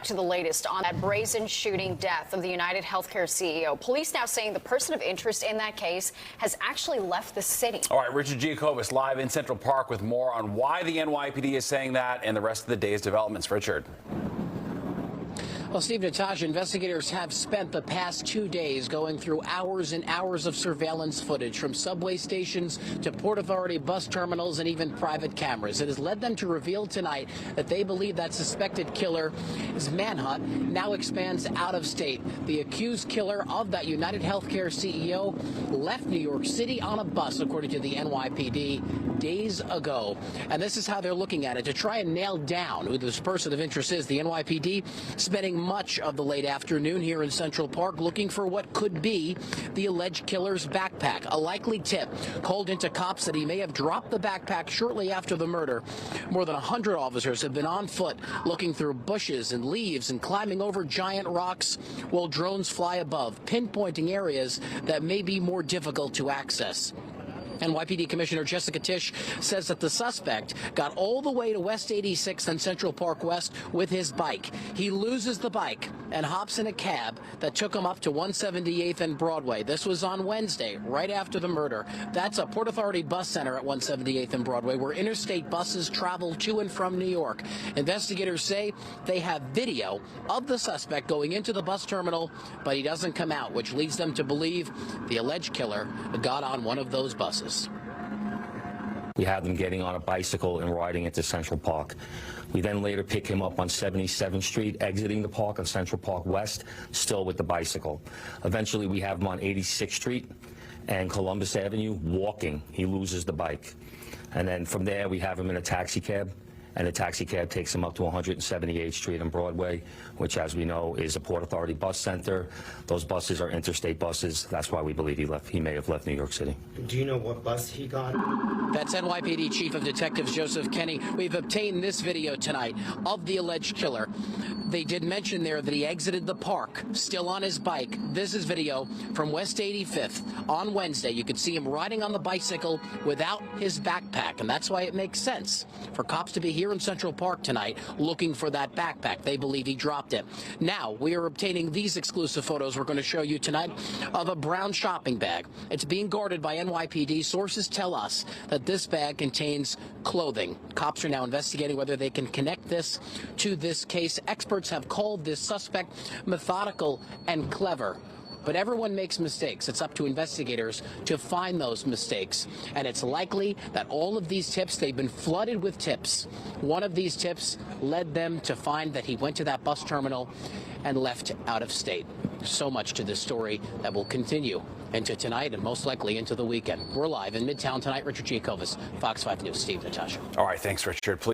To the latest on that brazen shooting death of the UnitedHealthcare's CEO. Police now saying the person of interest in that case has actually left the city. All right, Richard Giacobbe live in Central Park with more on why the NYPD is saying that and the rest of the day's developments. Richard. Well, Steve, Natasha, investigators have spent the past 2 days going through hours and hours of surveillance footage from subway stations to Port Authority bus terminals and even private cameras. It has led them to reveal tonight that they believe that suspected killer's manhunt now expands out of state. The accused killer of that UnitedHealthcare CEO left New York City on a bus, according to the NYPD, days ago. And this is how they're looking at it. To try and nail down who this person of interest is, the NYPD spending much of the late afternoon here in Central Park looking for what could be the alleged killer's backpack. A likely tip called into cops that he may have dropped the backpack shortly after the murder. More than 100 officers have been on foot looking through bushes and leaves and climbing over giant rocks while drones fly above, pinpointing areas that may be more difficult to access. NYPD Commissioner Jessica Tisch says that the suspect got all the way to West 86th and Central Park West with his bike. He loses the bike and hops in a cab that took him up to 178th and Broadway. This was on Wednesday, right after the murder. That's a Port Authority bus center at 178th and Broadway, where interstate buses travel to and from New York. Investigators say they have video of the suspect going into the bus terminal, but he doesn't come out, which leads them to believe the alleged killer got on one of those buses. We had them getting on a bicycle and riding into Central Park. We then later pick him up on 77th Street, exiting the park on Central Park West, still with the bicycle. Eventually, we have him on 86th Street and Columbus Avenue, walking. He loses the bike. And then from there, we have him in a taxi cab, and the taxi cab takes him up to 178th Street and Broadway, which, as we know, is a Port Authority bus center. Those buses are interstate buses. That's why we believe he may have left New York City. Do you know what bus he got? That's NYPD Chief of Detectives Joseph Kenny. We've obtained this video tonight of the alleged killer. They did mention there that he exited the park, still on his bike. This is video from West 85th on Wednesday. You could see him riding on the bicycle without his backpack, and that's why it makes sense for cops to be here in Central Park tonight looking for that backpack. They believe he dropped it. Now, we are obtaining these exclusive photos we're going to show you tonight of a brown shopping bag. It's being guarded by NYPD. Sources tell us that this bag contains clothing. Cops are now investigating whether they can connect this to this case. Experts have called this suspect methodical and clever. But everyone makes mistakes. It's up to investigators to find those mistakes. And it's likely that all of these tips, they've been flooded with tips. One of these tips led them to find that he went to that bus terminal and left out of state. So much to this story that will continue into tonight and most likely into the weekend. We're live in Midtown tonight. Richard Giacobbe, Fox 5 News. Steve, Natasha. All right, thanks, Richard. Please